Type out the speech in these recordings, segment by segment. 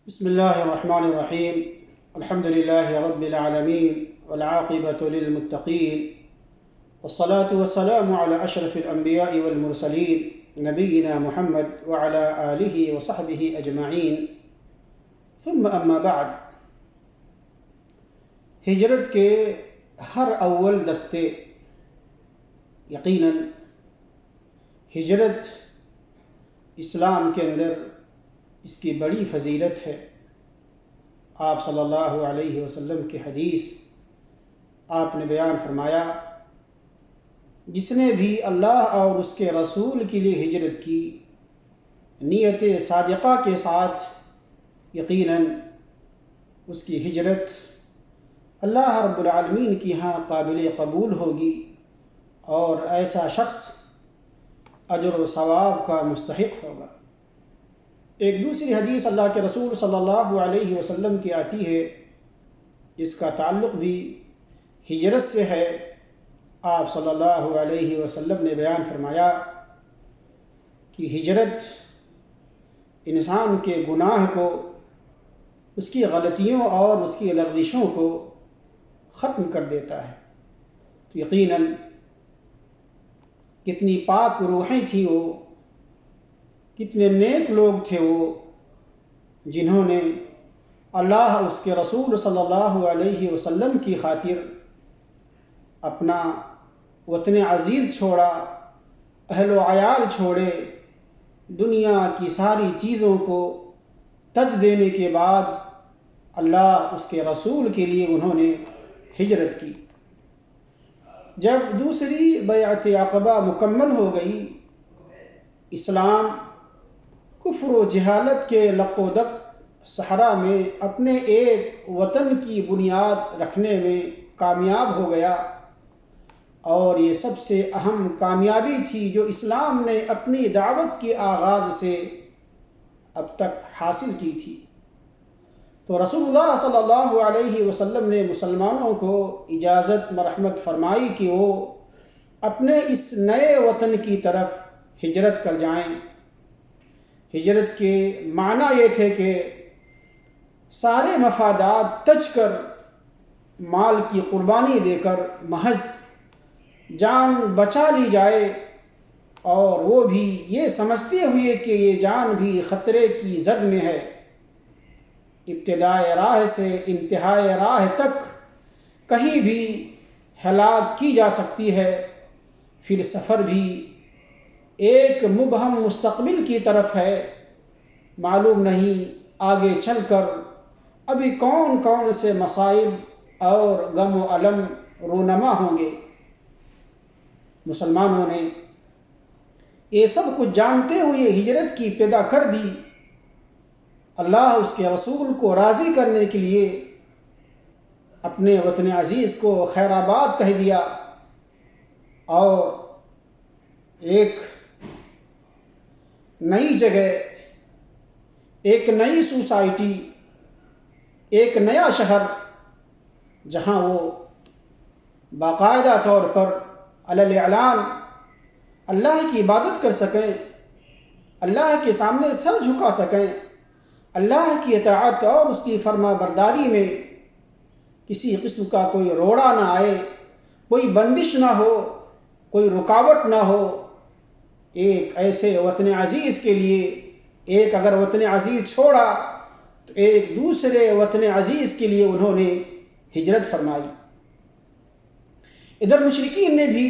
بسم الله الرحمن الرحيم. الحمد لله رب العالمين والعاقبة للمتقين والصلاة والسلام على أشرف الأنبياء والمرسلين نبينا محمد وعلى آله وصحبه أجمعين. ثم أما بعد. ہجرت کے ہر اول دستے یقیناً ہجرت اسلام کے اندر اس کی بڑی فضیلت ہے. آپ صلی اللہ علیہ وسلم کی حدیث آپ نے بیان فرمایا، جس نے بھی اللہ اور اس کے رسول کے لیے ہجرت کی نیت صادقہ کے ساتھ، یقیناً اس کی ہجرت اللہ رب العالمین کی ہاں قابل قبول ہوگی اور ایسا شخص اجر و ثواب کا مستحق ہوگا. ایک دوسری حدیث اللہ کے رسول صلی اللہ علیہ وسلم کی آتی ہے جس کا تعلق بھی ہجرت سے ہے. آپ صلی اللہ علیہ وسلم نے بیان فرمایا کہ ہجرت انسان کے گناہ کو، اس کی غلطیوں اور اس کی لغزشوں کو ختم کر دیتا ہے. تو یقیناً کتنی پاک روحیں تھیں وہ، کتنے نیک لوگ تھے وہ، جنہوں نے اللہ اس کے رسول صلی اللہ علیہ وسلم کی خاطر اپنا وطن عزیز چھوڑا، اہل و عیال چھوڑے، دنیا کی ساری چیزوں کو تج دینے کے بعد اللہ اس کے رسول کے لیے انہوں نے ہجرت کی. جب دوسری بیعت عقبہ مکمل ہو گئی، اسلام کفر و جہالت کے لق و دق صحرا میں اپنے ایک وطن کی بنیاد رکھنے میں کامیاب ہو گیا، اور یہ سب سے اہم کامیابی تھی جو اسلام نے اپنی دعوت کے آغاز سے اب تک حاصل کی تھی. تو رسول اللہ صلی اللہ علیہ وسلم نے مسلمانوں کو اجازت مرحمت فرمائی کہ وہ اپنے اس نئے وطن کی طرف ہجرت کر جائیں. ہجرت کے معنی یہ تھے کہ سارے مفادات تج کر، مال کی قربانی دے کر محض جان بچا لی جائے، اور وہ بھی یہ سمجھتے ہوئے کہ یہ جان بھی خطرے کی زد میں ہے. ابتدائے راہ سے انتہائی راہ تک کہیں بھی ہلاک کی جا سکتی ہے. پھر سفر بھی ایک مبہم مستقبل کی طرف ہے. معلوم نہیں آگے چل کر ابھی کون کون سے مصائب اور غم و الم رونما ہوں گے. مسلمانوں نے یہ سب کچھ جانتے ہوئے ہجرت کی پیدا کر دی. اللہ اس کے رسول کو راضی کرنے کے لیے اپنے وطن عزیز کو خیر آباد کہہ دیا، اور ایک نئی جگہ، ایک نئی سوسائٹی، ایک نیا شہر جہاں وہ باقاعدہ طور پر علی الاعلان اللہ کی عبادت کر سکیں، اللہ کے سامنے سر جھکا سکیں، اللہ کی اطاعت اور اس کی فرما برداری میں کسی قسم کا کوئی روڑا نہ آئے، کوئی بندش نہ ہو، کوئی رکاوٹ نہ ہو. ایک ایسے وطن عزیز کے لیے ایک اگر وطن عزیز چھوڑا تو ایک دوسرے وطن عزیز کے لیے انہوں نے ہجرت فرمائی. ادھر مشرکین نے بھی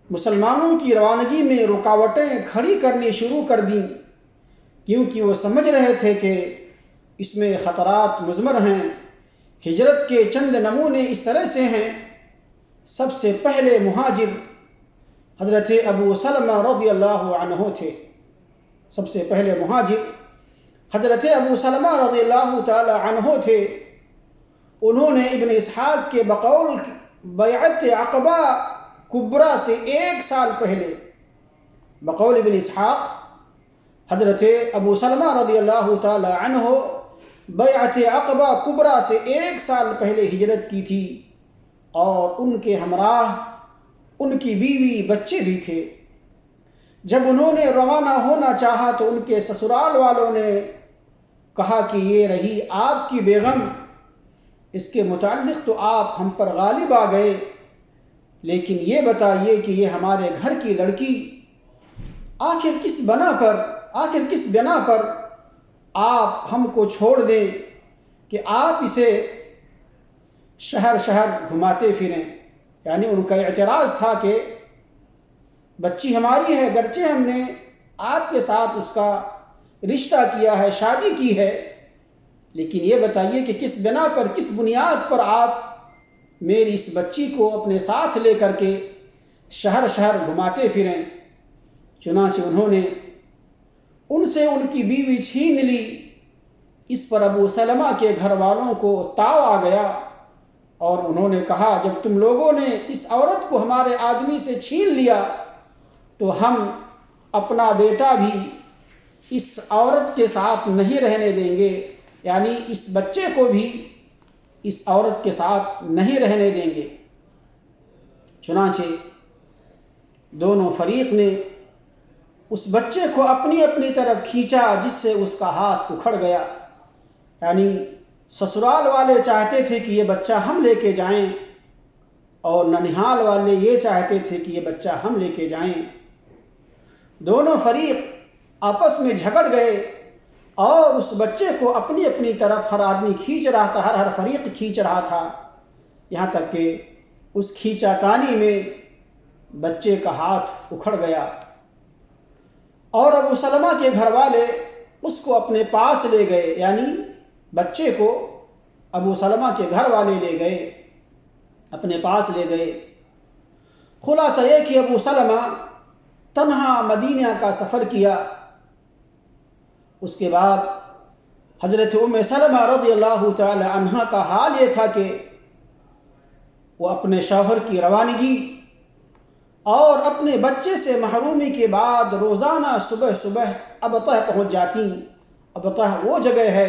مسلمانوں کی روانگی میں رکاوٹیں کھڑی کرنی شروع کر دیں، کیونکہ وہ سمجھ رہے تھے کہ اس میں خطرات مضمر ہیں. ہجرت کے چند نمونے اس طرح سے ہیں. سب سے پہلے مہاجر حضرت ابو سلمہ رضی اللہ عنہ تھے. سب سے پہلے مہاجر حضرت ابو سلمہ رضی اللہ تعالی عنہ تھے. انہوں نے ابن اسحاق کے بقول بیعت عقبہ کبریٰ سے 1 سال پہلے، بقول ابن اسحاق حضرت ابو سلمہ رضی اللہ تعالی عنہ بیعت عقبہ کبریٰ سے 1 سال پہلے ہجرت کی تھی، اور ان کے ہمراہ ان کی بیوی بچے بھی تھے. جب انہوں نے روانہ ہونا چاہا تو ان کے سسرال والوں نے کہا کہ یہ رہی آپ کی بیگم، اس کے متعلق تو آپ ہم پر غالب آ گئے، لیکن یہ بتائیے کہ یہ ہمارے گھر کی لڑکی آخر کس بنا پر آپ ہم کو چھوڑ دیں کہ آپ اسے شہر شہر گھماتے پھریں۔ یعنی ان کا اعتراض تھا کہ بچی ہماری ہے، گرچہ ہم نے آپ کے ساتھ اس کا رشتہ کیا ہے، شادی کی ہے، لیکن یہ بتائیے کہ کس بنا پر، کس بنیاد پر آپ میری اس بچی کو اپنے ساتھ لے کر کے شہر شہر گھماتے پھریں۔ چنانچہ انہوں نے ان سے ان کی بیوی چھین لی۔ اس پر ابو سلمہ کے گھر والوں کو تاؤ آ گیا اور انہوں نے کہا جب تم لوگوں نے اس عورت کو ہمارے آدمی سے چھین لیا تو ہم اپنا بیٹا بھی اس عورت کے ساتھ نہیں رہنے دیں گے، یعنی اس بچے کو بھی اس عورت کے ساتھ نہیں رہنے دیں گے۔ چنانچہ دونوں فریق نے اس بچے کو اپنی اپنی طرف کھینچا، جس سے اس کا ہاتھ اکھڑ گیا۔ یعنی سسرال والے چاہتے تھے کہ یہ بچہ ہم لے کے جائیں، اور ننہال والے یہ چاہتے تھے کہ یہ بچہ ہم لے کے جائیں۔ دونوں فریق آپس میں جھگڑ گئے اور اس بچے کو اپنی اپنی طرف ہر آدمی کھینچ رہا تھا، ہر فریق کھینچ رہا تھا، یہاں تک کہ اس کھینچا تانی میں بچے کا ہاتھ اکھڑ گیا، اور ابو سلمہ کے گھر والے اس کو اپنے پاس لے گئے، یعنی بچے کو ابو سلمہ کے گھر والے لے گئے، اپنے پاس لے گئے۔ خلاصہ یہ کہ ابو سلمہ تنہا مدینہ کا سفر کیا۔ اس کے بعد حضرت ام سلمہ رضی اللہ تعالی عنہا کا حال یہ تھا کہ وہ اپنے شوہر کی روانگی اور اپنے بچے سے محرومی کے بعد روزانہ صبح صبح ابطح پہنچ جاتی۔ ابطح وہ جگہ ہے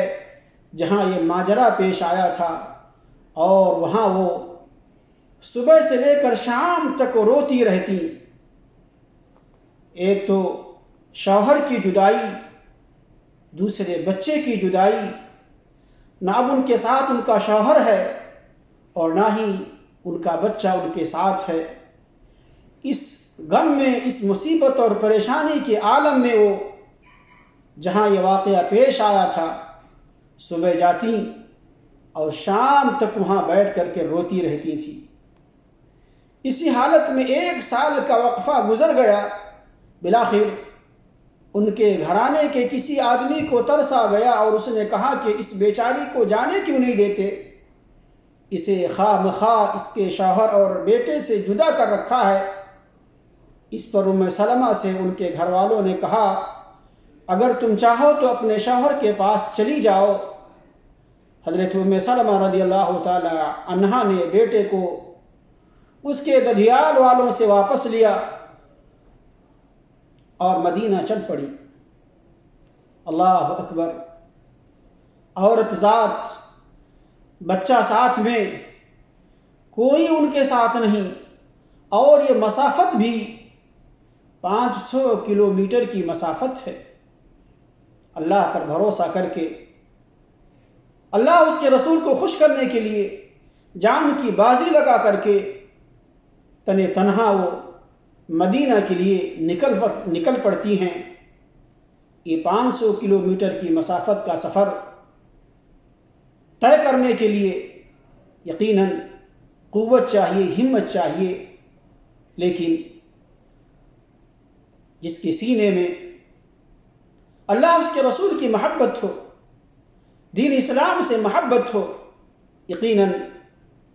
جہاں یہ ماجرا پیش آیا تھا، اور وہاں وہ صبح سے لے کر شام تک روتی رہتی۔ ایک تو شوہر کی جدائی، دوسرے بچے کی جدائی، نہ اب ان کے ساتھ ان کا شوہر ہے اور نہ ہی ان کا بچہ ان کے ساتھ ہے۔ اس غم میں، اس مصیبت اور پریشانی کے عالم میں وہ جہاں یہ واقعہ پیش آیا تھا صبح جاتی اور شام تک وہاں بیٹھ کر کے روتی رہتی تھی۔ اسی حالت میں 1 سال کا وقفہ گزر گیا۔ بالآخر ان کے گھرانے کے کسی آدمی کو ترس آ گیا اور اس نے کہا کہ اس بیچاری کو جانے کیوں نہیں دیتے، اسے خواہ مخواہ اس کے شوہر اور بیٹے سے جدا کر رکھا ہے۔ اس پر ام سلمہ سے ان کے گھر والوں نے کہا اگر تم چاہو تو اپنے شوہر کے پاس چلی جاؤ۔ حضرت ام سلمہ رضی اللہ تعالی عنہا نے بیٹے کو اس کے ددھیال والوں سے واپس لیا اور مدینہ چل پڑی۔ اللہ اکبر! عورت ذات، بچہ ساتھ میں، کوئی ان کے ساتھ نہیں، اور یہ مسافت بھی 500 کلومیٹر کی مسافت ہے۔ اللہ پر بھروسہ کر کے، اللہ اس کے رسول کو خوش کرنے کے لیے جان کی بازی لگا کر کے تنے تنہا وہ مدینہ کے لیے نکل پڑتی ہیں۔ یہ 500 کلومیٹر کی مسافت کا سفر طے کرنے کے لیے یقیناً قوت چاہیے، ہمت چاہیے، لیکن جس کے سینے میں اللہ اس کے رسول کی محبت ہو، دین اسلام سے محبت ہو، یقیناً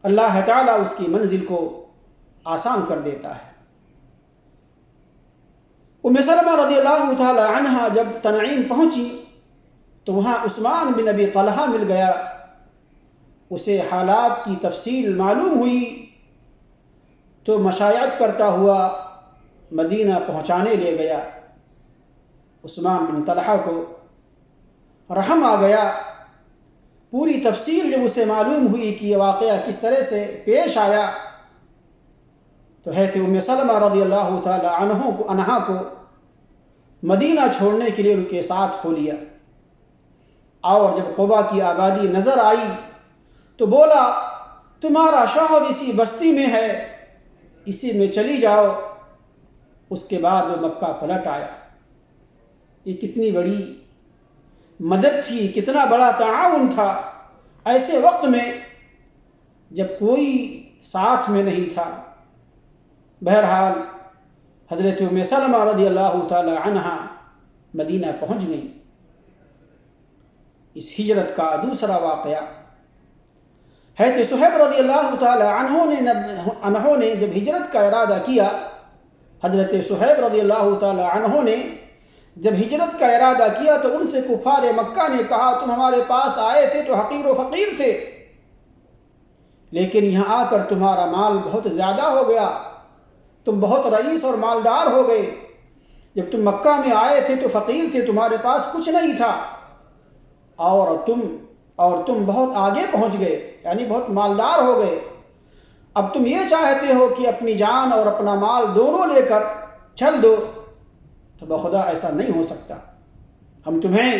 اللہ تعالیٰ اس کی منزل کو آسان کر دیتا ہے۔ ام سلمہ رضی اللہ تعالی عنہا جب تنعیم پہنچی تو وہاں عثمان بن ابی طلحہ مل گیا۔ اسے حالات کی تفصیل معلوم ہوئی تو مشایعت کرتا ہوا مدینہ پہنچانے لے گیا۔ عثمان بن طلحہ کو رحم آ گیا۔ پوری تفصیل جب اسے معلوم ہوئی کہ یہ واقعہ کس طرح سے پیش آیا تو حضرت ام سلمہ رضی اللہ تعالی عنہا کو مدینہ چھوڑنے کے لیے ان کے ساتھ ہو لیا۔ اور جب قبا کی آبادی نظر آئی تو بولا تمہارا شوہر اسی بستی میں ہے، اسی میں چلی جاؤ۔ اس کے بعد وہ مکہ پلٹ آیا۔ یہ کتنی بڑی مدد تھی، کتنا بڑا تعاون تھا ایسے وقت میں جب کوئی ساتھ میں نہیں تھا۔ بہرحال حضرت ام سلمہ رضی اللہ تعالی عنہا مدینہ پہنچ گئیں۔ اس ہجرت کا دوسرا واقعہ، حضرت صہیب رضی اللہ تعالی عنہ نے جب ہجرت کا ارادہ کیا، حضرت صہیب رضی اللہ تعالی عنہ نے جب ہجرت کا ارادہ کیا تو ان سے کفار مکہ نے کہا تم ہمارے پاس آئے تھے تو حقیر و فقیر تھے، لیکن یہاں آ کر تمہارا مال بہت زیادہ ہو گیا، تم بہت رئیس اور مالدار ہو گئے۔ جب تم مکہ میں آئے تھے تو فقیر تھے، تمہارے پاس کچھ نہیں تھا، اور تم بہت آگے پہنچ گئے، یعنی بہت مالدار ہو گئے۔ اب تم یہ چاہتے ہو کہ اپنی جان اور اپنا مال دونوں لے کر چل دو، تو بخدا ایسا نہیں ہو سکتا، ہم تمہیں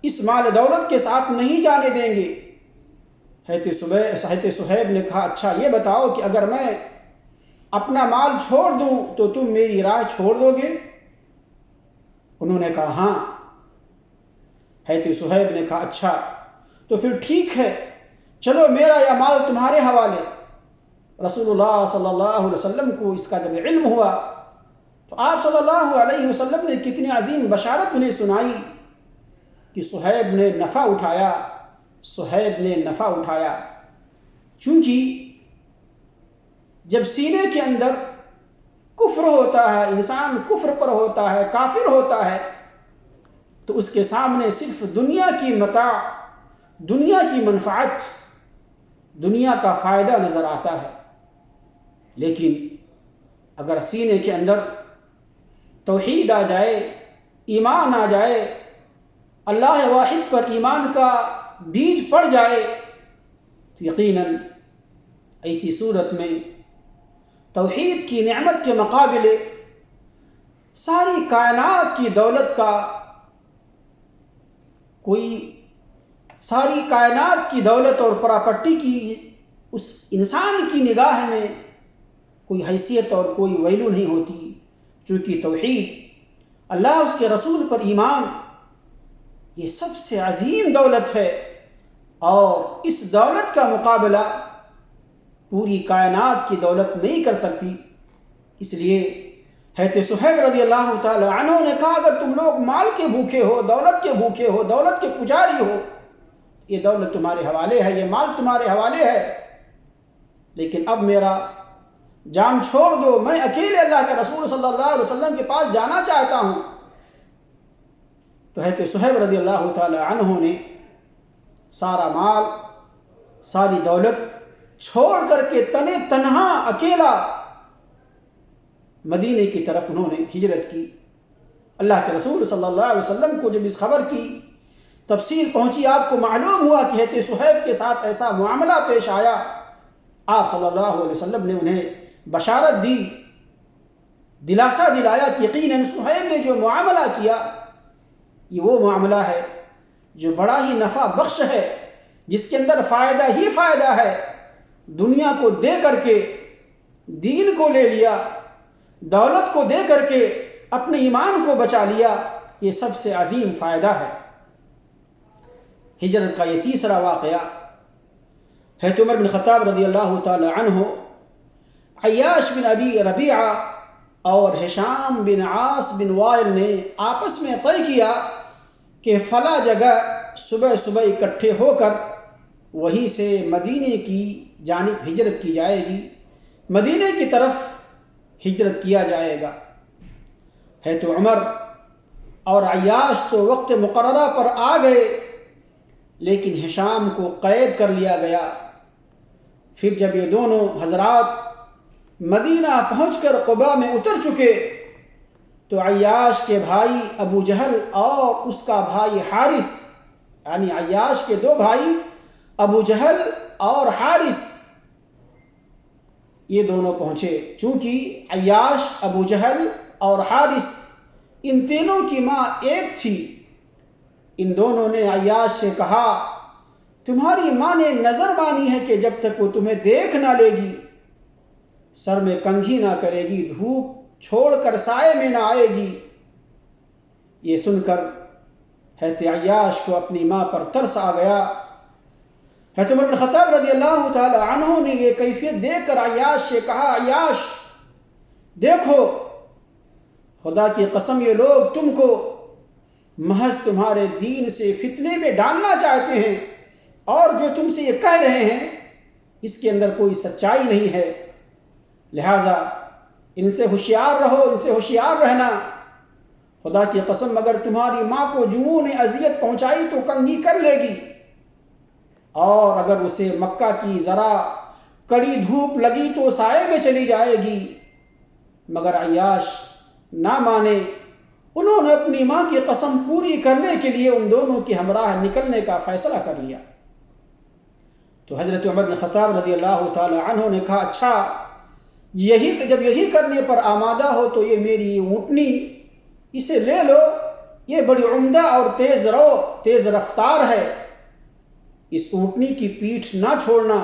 اس مال دولت کے ساتھ نہیں جانے دیں گے۔ حضرت صہیب نے کہا اچھا یہ بتاؤ کہ اگر میں اپنا مال چھوڑ دوں تو تم میری راہ چھوڑ دو گے؟ انہوں نے کہا ہاں۔ حضرت صہیب نے کہا اچھا تو پھر ٹھیک ہے، چلو میرا یہ مال تمہارے حوالے۔ رسول اللہ صلی اللہ علیہ وسلم کو اس کا جب علم ہوا تو آپ صلی اللہ علیہ وسلم نے کتنی عظیم بشارت انہیں سنائی کہ صہیب نے نفع اٹھایا، چونکہ جب سینے کے اندر کفر ہوتا ہے، انسان کفر پر ہوتا ہے، کافر ہوتا ہے، تو اس کے سامنے صرف دنیا کی متاع، دنیا کی منفعت، دنیا کا فائدہ نظر آتا ہے۔ لیکن اگر سینے کے اندر توحید آ جائے، ایمان آ جائے، اللہ واحد پر ایمان کا بیج پڑ جائے، تو یقیناً ایسی صورت میں توحید کی نعمت کے مقابلے ساری کائنات کی دولت کا ساری کائنات کی دولت اور پراپرٹی کی اس انسان کی نگاہ میں کوئی حیثیت اور کوئی ویلو نہیں ہوتی، چونکہ توحید، اللہ اس کے رسول پر ایمان، یہ سب سے عظیم دولت ہے، اور اس دولت کا مقابلہ پوری کائنات کی دولت نہیں کر سکتی۔ اس لیے حضرت صہیب رضی اللہ تعالی عنہ نے کہا اگر تم لوگ مال کے بھوکے ہو، دولت کے بھوکے ہو، دولت کے پجاری ہو، یہ دولت تمہارے حوالے ہے، یہ مال تمہارے حوالے ہے، لیکن اب میرا جان چھوڑ دو، میں اکیلے اللہ کے رسول صلی اللہ علیہ وسلم کے پاس جانا چاہتا ہوں۔ تو حضرت صہیب رضی اللہ تعالی عنہ نے سارا مال، ساری دولت چھوڑ کر کے تنہا اکیلا مدینے کی طرف انہوں نے ہجرت کی۔ اللہ کے رسول صلی اللہ علیہ وسلم کو جب اس خبر کی تفصیل پہنچی، آپ کو معلوم ہوا کہ حضرت صہیب کے ساتھ ایسا معاملہ پیش آیا، آپ صلی اللہ علیہ وسلم نے انہیں بشارت دی، دلاسا دلایا کہ یقیناً صہیب نے جو معاملہ کیا یہ وہ معاملہ ہے جو بڑا ہی نفع بخش ہے، جس کے اندر فائدہ ہی فائدہ ہے۔ دنیا کو دے کر کے دین کو لے لیا، دولت کو دے کر کے اپنے ایمان کو بچا لیا، یہ سب سے عظیم فائدہ ہے۔ ہجرت کا یہ تیسرا واقعہ، حضرت عمر بن خطاب رضی اللہ تعالی عنہ عیاش بن ابی ربیعہ اور ہشام بن عاص بن وائل نے آپس میں طے کیا کہ فلاں جگہ صبح صبح اکٹھے ہو کر وہیں سے مدینے کی جانب ہجرت کی جائے گی، مدینے کی طرف ہجرت کیا جائے گا۔ ہے تو عمر اور عیاش تو وقت مقررہ پر آ گئے، لیکن ہشام کو قید کر لیا گیا۔ پھر جب یہ دونوں حضرات مدینہ پہنچ کر قباء میں اتر چکے تو عیاش کے بھائی ابو جہل اور اس کا بھائی حارث، یعنی عیاش کے دو بھائی ابو جہل اور حارث، یہ دونوں پہنچے۔ چونکہ عیاش، ابو جہل اور حارث ان تینوں کی ماں ایک تھی، ان دونوں نے عیاش سے کہا تمہاری ماں نے نظر مانی ہے کہ جب تک وہ تمہیں دیکھ نہ لے گی، سر میں کنگھی نہ کرے گی، دھوپ چھوڑ کر سائے میں نہ آئے گی۔ یہ سن کر حضرت عیاش کو اپنی ماں پر ترس آ گیا۔ حضرت عمر بن خطاب رضی اللہ تعالی عنہ نے یہ کیفیت دیکھ کر عیاش سے کہا عیاش دیکھو، خدا کی قسم یہ لوگ تم کو محض تمہارے دین سے فتنے میں ڈالنا چاہتے ہیں، اور جو تم سے یہ کہہ رہے ہیں اس کے اندر کوئی سچائی نہیں ہے، لہٰذا ان سے ہوشیار رہو، ان سے ہوشیار رہنا۔ خدا کی قسم اگر تمہاری ماں کو جوؤں نے اذیت پہنچائی تو کنگھی کر لے گی، اور اگر اسے مکہ کی ذرا کڑی دھوپ لگی تو سائے میں چلی جائے گی۔ مگر عیاش نہ مانے، انہوں نے اپنی ماں کی قسم پوری کرنے کے لیے ان دونوں کی ہمراہ نکلنے کا فیصلہ کر لیا۔ تو حضرت عمر بن خطاب رضی اللہ تعالی عنہ نے کہا اچھا جب یہی کرنے پر آمادہ ہو تو یہ میری اونٹنی اسے لے لو، یہ بڑی عمدہ اور تیز رفتار ہے، اس اونٹنی کی پیٹھ نہ چھوڑنا،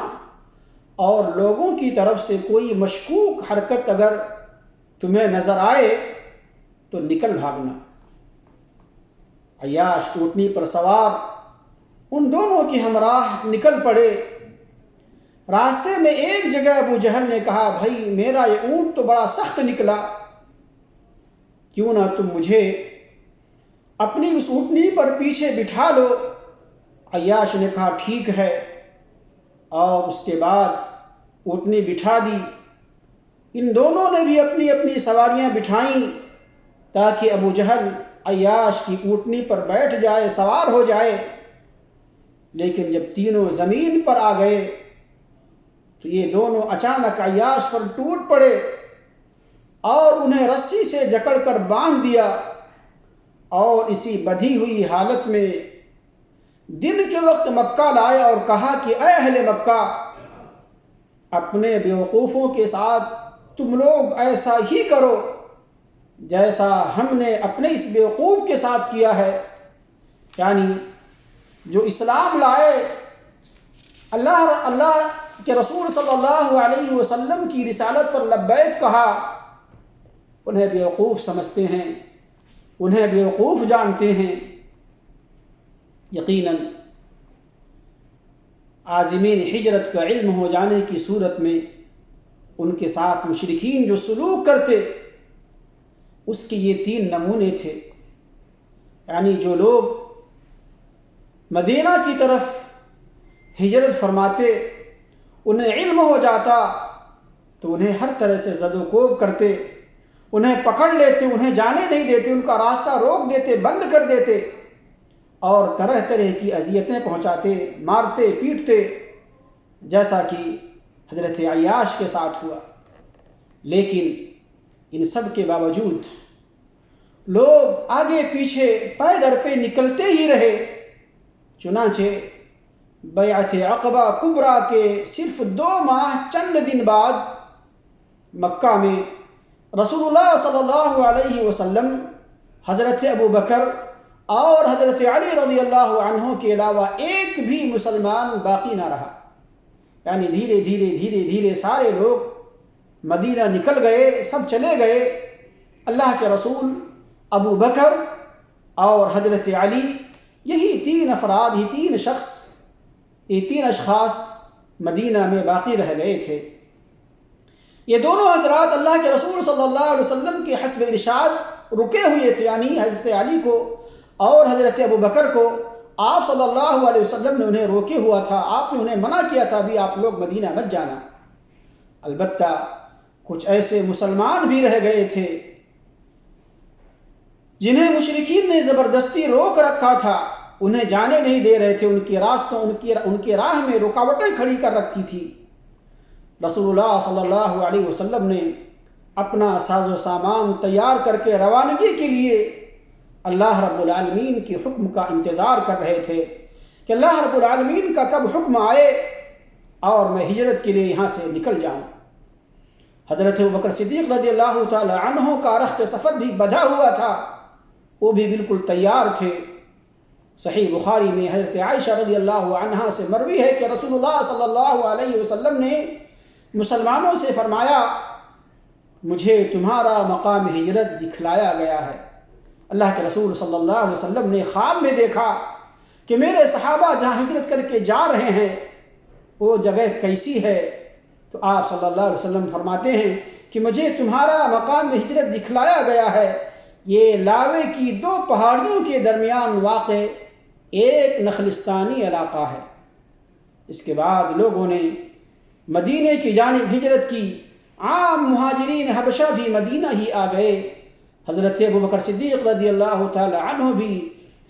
اور لوگوں کی طرف سے کوئی مشکوک حرکت اگر تمہیں نظر آئے تو نکل بھاگنا۔ عیاش اونٹنی پر سوار ان دونوں کی ہمراہ نکل پڑے۔ راستے میں ایک جگہ ابو جہل نے کہا بھائی میرا یہ اونٹ تو بڑا سخت نکلا، کیوں نہ تم مجھے اپنی اس اونٹنی پر پیچھے بٹھا لو۔ عیاش نے کہا ٹھیک ہے، اور اس کے بعد اونٹنی بٹھا دی۔ ان دونوں نے بھی اپنی اپنی سواریاں بٹھائیں تاکہ ابو جہل عیاش کی اونٹنی پر بیٹھ جائے، سوار ہو جائے۔ لیکن جب تینوں زمین پر آ گئے تو یہ دونوں اچانک عیاش پر ٹوٹ پڑے اور انہیں رسی سے جکڑ کر باندھ دیا، اور اسی بدھی ہوئی حالت میں دن کے وقت مکہ لائے اور کہا کہ اے اہل مکہ، اپنے بیوقوفوں کے ساتھ تم لوگ ایسا ہی کرو جیسا ہم نے اپنے اس بیوقوف کے ساتھ کیا ہے، یعنی جو اسلام لائے، اللہ کے رسول صلی اللہ علیہ وسلم کی رسالت پر لبیک کہا، انہیں بیوقوف سمجھتے ہیں، انہیں بیوقوف جانتے ہیں۔ یقیناً عازمین ہجرت کا علم ہو جانے کی صورت میں ان کے ساتھ مشرکین جو سلوک کرتے اس کے یہ 3 نمونے تھے، یعنی جو لوگ مدینہ کی طرف ہجرت فرماتے انہیں علم ہو جاتا تو انہیں ہر طرح سے زد و کوب کرتے، انہیں پکڑ لیتے، انہیں جانے نہیں دیتے، ان کا راستہ روک دیتے، بند کر دیتے، اور طرح طرح کی اذیتیں پہنچاتے، مارتے پیٹتے، جیسا کہ حضرت عیاش کے ساتھ ہوا۔ لیکن ان سب کے باوجود لوگ آگے پیچھے پے در پہ نکلتے ہی رہے۔ چنانچہ بیعت عقبہ کبریٰ کے صرف 2 ماہ چند دن بعد مکہ میں رسول اللہ صلی اللہ علیہ وسلم، حضرت ابو بکر اور حضرت علی رضی اللہ عنہ کے علاوہ ایک بھی مسلمان باقی نہ رہا، یعنی دھیرے دھیرے سارے لوگ مدینہ نکل گئے، سب چلے گئے۔ اللہ کے رسول، ابو بکر اور حضرت علی، یہی 3 افراد، یہ 3 شخص، یہ 3 اشخاص مدینہ میں باقی رہ گئے تھے۔ یہ دونوں حضرات اللہ کے رسول صلی اللہ علیہ وسلم کے حسب ارشاد رکے ہوئے تھے، یعنی حضرت علی کو اور حضرت ابو بکر کو آپ صلی اللہ علیہ وسلم نے انہیں روکے ہوا تھا، آپ نے انہیں منع کیا تھا بھی آپ لوگ مدینہ مت جانا۔ البتہ کچھ ایسے مسلمان بھی رہ گئے تھے جنہیں مشرکین نے زبردستی روک رکھا تھا، انہیں جانے نہیں دے رہے تھے، ان کی راہ میں رکاوٹیں کھڑی کر رکھی تھی۔ رسول اللہ صلی اللہ علیہ وسلم نے اپنا ساز و سامان تیار کر کے روانگی کے لیے اللہ رب العالمین کے حکم کا انتظار کر رہے تھے کہ اللہ رب العالمین کا کب حکم آئے اور میں ہجرت کے لیے یہاں سے نکل جاؤں۔ حضرت ابوبکر صدیق رضی اللہ تعالی عنہ کا رخت سفر بھی بدھا ہوا تھا، وہ بھی بالکل تیار تھے، صحیح بخاری میں حضرت عائشہ رضی اللہ عنہا سے مروی ہے کہ رسول اللہ صلی اللہ علیہ وسلم نے مسلمانوں سے فرمایا مجھے تمہارا مقام ہجرت دکھلایا گیا ہے۔ اللہ کے رسول صلی اللہ علیہ وسلم نے خواب میں دیکھا کہ میرے صحابہ جہاں ہجرت کر کے جا رہے ہیں وہ جگہ کیسی ہے، تو آپ صلی اللہ علیہ وسلم فرماتے ہیں کہ مجھے تمہارا مقام ہجرت دکھلایا گیا ہے، یہ لاوے کی 2 پہاڑیوں کے درمیان واقع ایک نخلستانی علاقہ ہے۔ اس کے بعد لوگوں نے مدینے کی جانب ہجرت کی، عام مہاجرین حبشہ بھی مدینہ ہی آ گئے۔ حضرت ابوبکر صدیق رضی اللہ تعالی عنہ بھی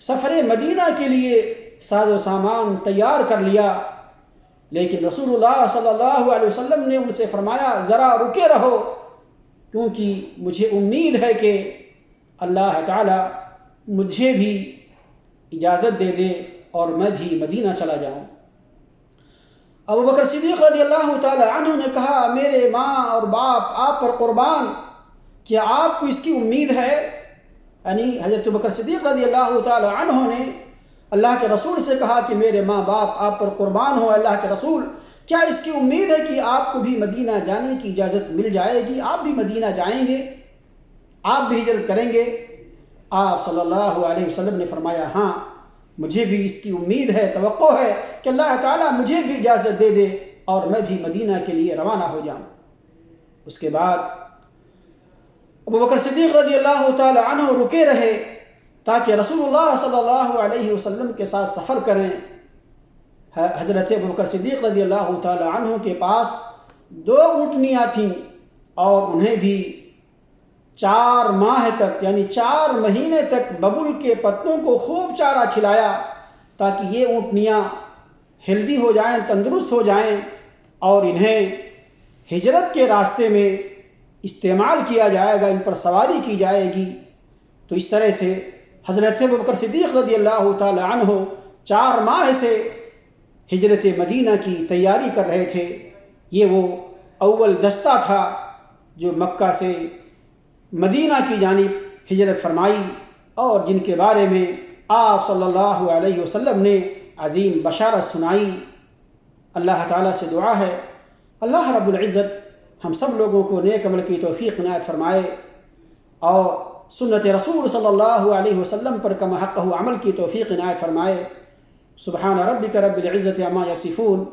سفر مدینہ کے لیے ساز و سامان تیار کر لیا، لیکن رسول اللہ صلی اللہ علیہ وسلم نے ان سے فرمایا ذرا رکے رہو، کیونکہ مجھے امید ہے کہ اللہ تعالی مجھے بھی اجازت دے دے اور میں بھی مدینہ چلا جاؤں۔ ابوبکر صدیق رضی اللہ تعالی عنہ نے کہا میرے ماں اور باپ آپ پر قربان، کیا آپ کو اس کی امید ہے؟ یعنی حضرت ابوبکر صدیق رضی اللہ تعالی عنہ نے اللہ کے رسول سے کہا کہ میرے ماں باپ آپ پر قربان ہو اللہ کے رسول، کیا اس کی امید ہے کہ آپ کو بھی مدینہ جانے کی اجازت مل جائے گی، آپ بھی مدینہ جائیں گے، آپ بھی ہجرت کریں گے؟ آپ صلی اللہ علیہ وسلم نے فرمایا ہاں مجھے بھی اس کی امید ہے، توقع ہے کہ اللہ تعالیٰ مجھے بھی اجازت دے دے اور میں بھی مدینہ کے لیے روانہ ہو جاؤں۔ اس کے بعد ابوبکر صدیق رضی اللہ تعالی عنہ رکے رہے تاکہ رسول اللہ صلی اللہ علیہ وسلم کے ساتھ سفر کریں۔ حضرت ابوبکر صدیق رضی اللہ تعالی عنہ کے پاس 2 اونٹنیاں تھیں اور انہیں بھی 4 ماہ تک یعنی 4 مہینے تک ببول کے پتوں کو خوب چارہ کھلایا تاکہ یہ اونٹنیاں ہیلدی ہو جائیں، تندرست ہو جائیں اور انہیں ہجرت کے راستے میں استعمال کیا جائے گا، ان پر سواری کی جائے گی۔ تو اس طرح سے حضرت ابوبکر صدیق رضی اللہ تعالی عنہ 4 ماہ سے ہجرت مدینہ کی تیاری کر رہے تھے۔ یہ وہ اول دستہ تھا جو مکہ سے مدینہ کی جانب ہجرت فرمائی اور جن کے بارے میں آپ صلی اللہ علیہ وسلم نے عظیم بشارت سنائی۔ اللہ تعالیٰ سے دعا ہے اللہ رب العزت ہم سب لوگوں کو نیک عمل کی توفیق عنایت فرمائے اور سنت رسول صلی اللہ علیہ وسلم پر کما حق عمل کی توفیق عنایت فرمائے۔ سبحان ربک رب العزت عما یصفون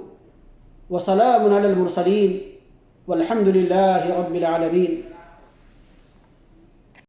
وسلام علی المرسلین والحمد للہ رب العالمین۔